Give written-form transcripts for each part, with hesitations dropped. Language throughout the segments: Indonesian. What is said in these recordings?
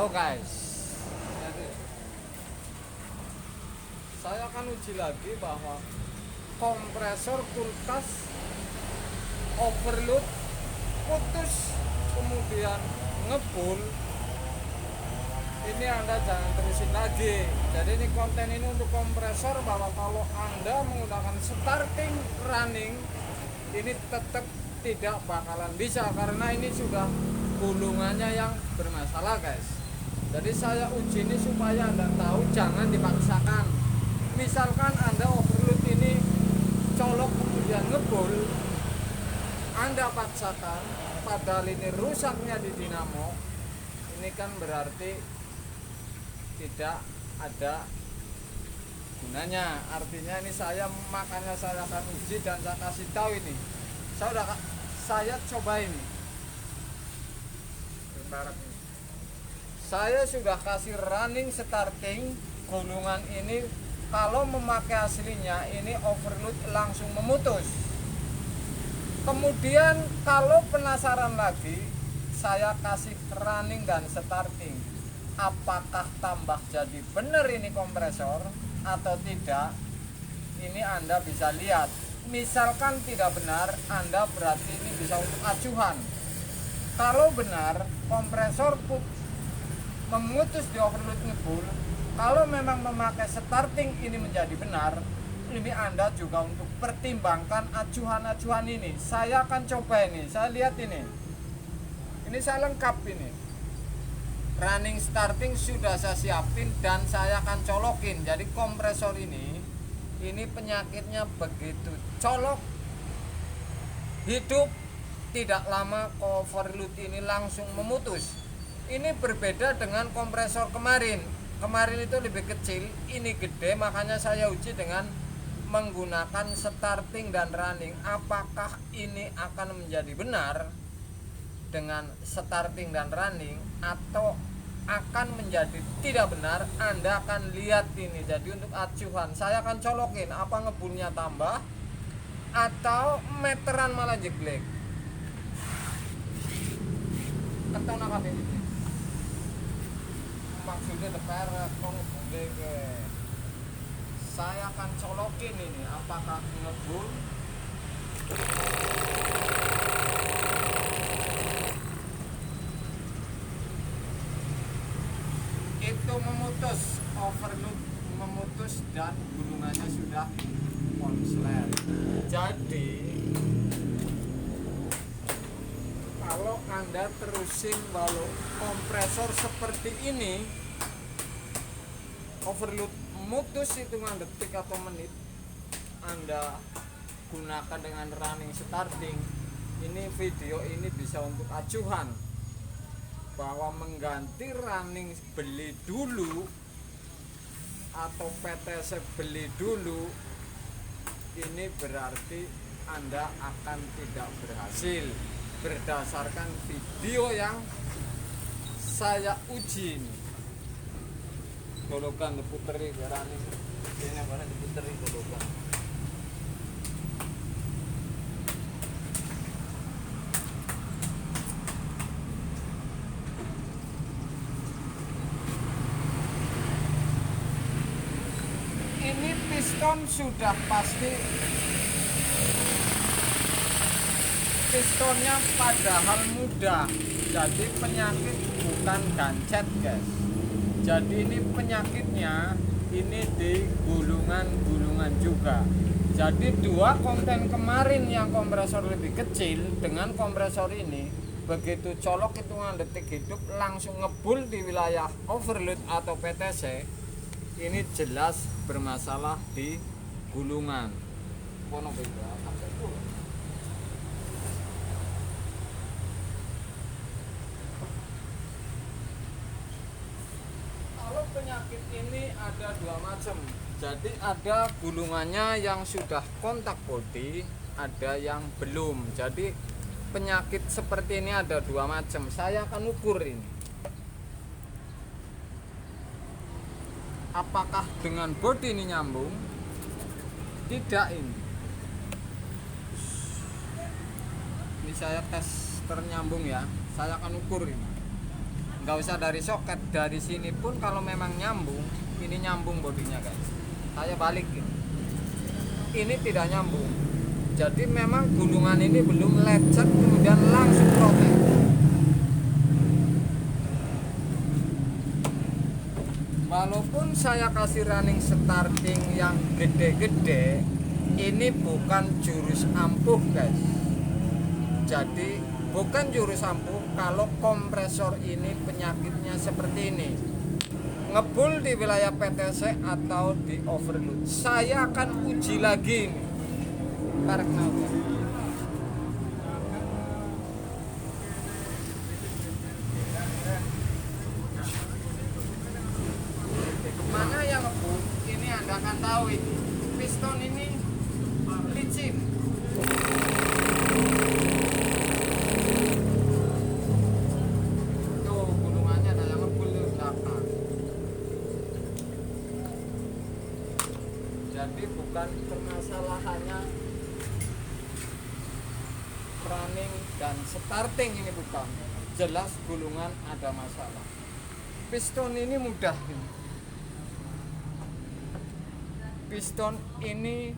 Halo guys, jadi saya akan uji lagi bahwa kompresor kulkas overload putus kemudian ngebul. Ini Anda jangan terusin lagi. Jadi ini konten ini untuk kompresor, bahwa kalau Anda menggunakan starting running ini tetap tidak bakalan bisa, karena ini sudah gulungannya yang bermasalah guys. Jadi saya uji ini supaya Anda tahu, jangan dipaksakan. Misalkan Anda overload ini colok kemudian ngebul, Anda paksakan, padahal ini rusaknya di dinamo, ini kan berarti tidak ada gunanya. Artinya ini makanya saya akan uji dan saya kasih tahu ini. Saya coba ini. Saya sudah kasih running starting gulungan ini. Kalau memakai aslinya ini overload langsung memutus. Kemudian kalau penasaran lagi, saya kasih running dan starting. Apakah tambah jadi benar ini kompresor atau tidak? Ini Anda bisa lihat. Misalkan tidak benar, Anda berarti ini bisa untuk acuan. Kalau benar, kompresor memutus di overload ngebul, kalau memang memakai starting ini menjadi benar, ini Anda juga untuk pertimbangkan acuan-acuan ini. Saya akan coba ini, saya lihat ini. Ini saya lengkap ini. Running starting sudah saya siapin dan saya akan colokin. Jadi kompresor ini penyakitnya begitu colok hidup, tidak lama overload ini langsung memutus. Ini berbeda dengan kompresor kemarin. Kemarin itu lebih kecil, ini gede, makanya saya uji dengan menggunakan starting dan running. Apakah ini akan menjadi benar dengan starting dan running atau akan menjadi tidak benar? Anda akan lihat ini. Jadi untuk acuan saya akan colokin, apa ngebulnya tambah atau meteran malah jeglek. Keton apa ini? Maksudnya depan saya akan colokin ini, apakah ngebul itu memutus, overload memutus dan gulungannya sudah konslet. Jadi kalau Anda terusin walau kompresor seperti ini, overload memutus hitungan detik atau menit, Anda gunakan dengan running starting, ini video ini bisa untuk acuan bahwa mengganti running beli dulu atau PTC beli dulu, ini berarti Anda akan tidak berhasil berdasarkan video yang saya uji ini. Golokan diputeri running ini mana diputeri golokan. Ini piston sudah pasti, pistonnya padahal mudah, jadi penyakit bukan gancet guys. Jadi ini penyakitnya ini di gulungan juga. Jadi dua konten kemarin yang kompresor lebih kecil dengan kompresor ini, begitu colok hitungan detik hidup langsung ngebul di wilayah overload atau PTC, ini jelas bermasalah di gulungan. Kalau penyakit ini ada dua macam. Jadi ada gulungannya yang sudah kontak bodi, ada yang belum. Jadi penyakit seperti ini ada dua macam. Saya akan ukur ini. Apakah dengan bodi ini nyambung? Tidak ini. Ini saya tes ternyambung ya. Saya akan ukur ini. nggak usah dari soket, dari sini pun kalau memang nyambung, ini nyambung bodinya guys, saya balikin, ini tidak nyambung, jadi memang gulungan ini belum lecet kemudian langsung protek. Walaupun saya kasih running starting yang gede-gede, ini bukan jurus ampuh guys, jadi bukan jurus ampuh kalau kompresor ini penyakitnya seperti ini, ngebul di wilayah PTC atau di overload. Saya akan uji lagi ini. Tarik nafas. Mana yang ngebul? Ini Anda akan tahu ini. Piston ini licin. Tuh gulungannya ada yang ngebul di belakang. Jadi bukan permasalahannya running dan starting, ini bukan, jelas gulungan ada masalah. Piston ini mudah ini. Piston ini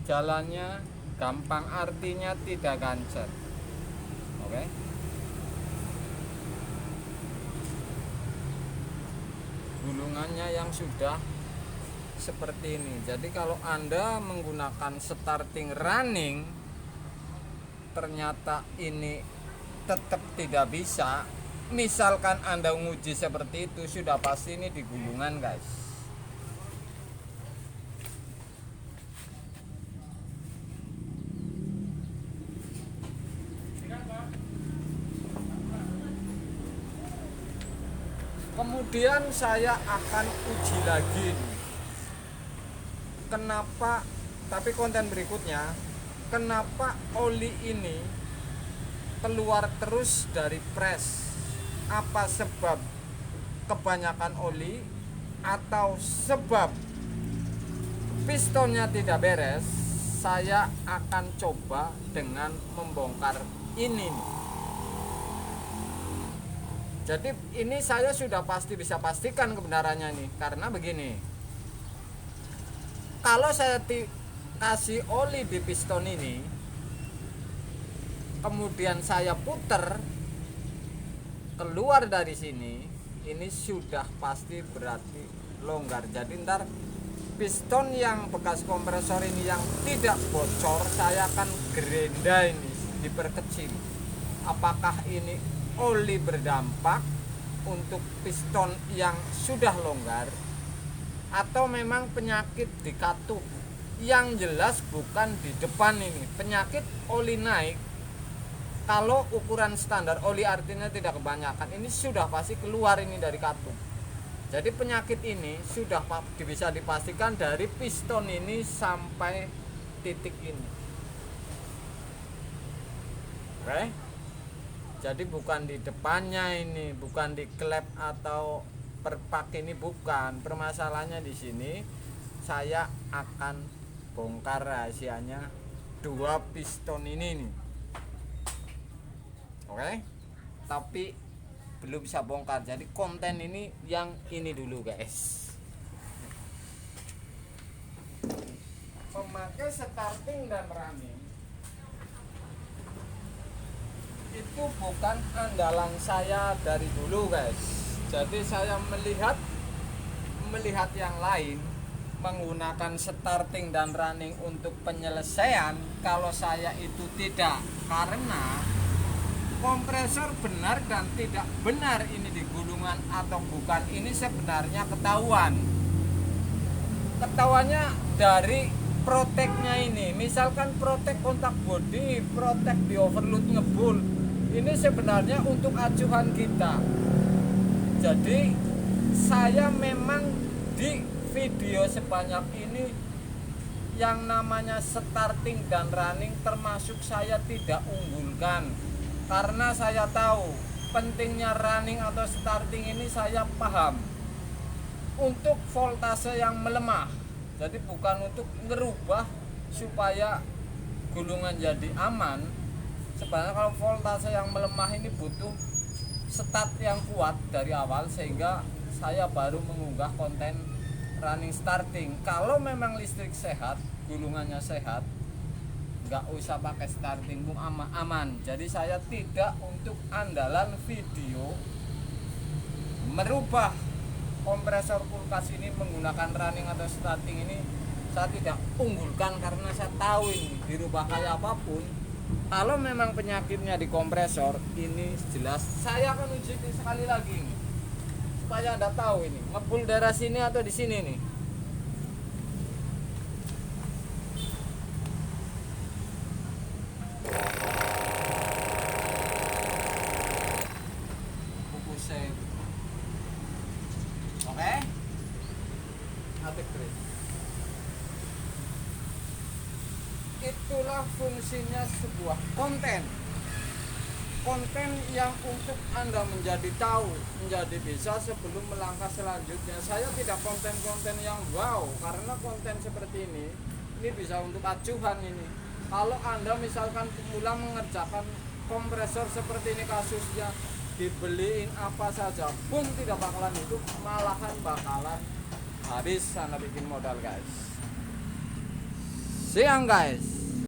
jalannya gampang, artinya tidak gancet. Oke. Gulungannya yang sudah seperti ini. Jadi kalau Anda menggunakan starting running ternyata ini tetap tidak bisa, misalkan Anda menguji seperti itu, sudah pasti ini di gulungan guys. Kemudian saya akan uji lagi nih. Kenapa, tapi konten berikutnya, kenapa oli ini keluar terus dari press? Apa sebab kebanyakan oli atau sebab pistonnya tidak beres? Saya akan coba dengan membongkar ini nih. Jadi ini saya sudah pasti bisa pastikan kebenarannya nih, karena begini, kalau saya kasih oli di piston ini kemudian saya puter keluar dari sini, ini sudah pasti berarti longgar. Jadi ntar piston yang bekas kompresor ini yang tidak bocor, saya akan gerenda ini, diperkecil. Apakah ini oli berdampak untuk piston yang sudah longgar atau memang penyakit di katup? Yang jelas bukan di depan ini. Penyakit oli naik, kalau ukuran standar oli artinya tidak kebanyakan, ini sudah pasti keluar ini dari katup. Jadi penyakit ini sudah bisa dipastikan dari piston ini sampai titik ini. Oke. Jadi bukan di depannya ini, bukan di klep atau perpak ini, bukan. Permasalahannya di sini. Saya akan bongkar rahasianya dua piston ini nih. Oke. Tapi belum bisa bongkar. Jadi konten ini yang ini dulu, guys. Memakai starting dan running itu bukan andalan saya dari dulu, guys. Jadi saya melihat yang lain menggunakan starting dan running untuk penyelesaian. Kalau saya itu tidak, karena kompresor benar dan tidak benar ini di gulungan atau bukan, ini sebenarnya ketahuannya dari proteknya ini. Misalkan protek kontak body, protek di overload ngebul, ini sebenarnya untuk acuan kita. Jadi saya memang di video sebanyak ini yang namanya starting dan running termasuk saya tidak unggulkan, karena saya tahu pentingnya running atau starting ini, saya paham untuk voltase yang melemah. Jadi bukan untuk ngerubah supaya gulungan jadi aman. Sebenarnya kalau voltase yang melemah ini butuh start yang kuat dari awal sehingga saya baru mengunggah konten running starting. Kalau memang listrik sehat, gulungannya sehat, nggak usah pakai starting pun aman. Jadi saya tidak untuk andalan video merubah kompresor kulkas ini menggunakan running atau starting ini, saya tidak unggulkan karena saya tahu ini dirubah kayak apapun, kalau memang penyakitnya di kompresor ini jelas. Saya akan uji sekali lagi ini supaya Anda tahu ini ngebul daerah sini atau di sini nih. Buku save. Oke. Atik terus. Itulah fungsinya sebuah konten yang untuk Anda menjadi tahu, menjadi bisa sebelum melangkah selanjutnya. Saya tidak konten-konten yang wow, karena konten seperti ini bisa untuk acuan ini. Kalau Anda misalkan pemula mengerjakan kompresor seperti ini kasusnya, dibeliin apa saja pun tidak bakalan hidup, malahan bakalan habis Anda bikin modal guys. Siang guys.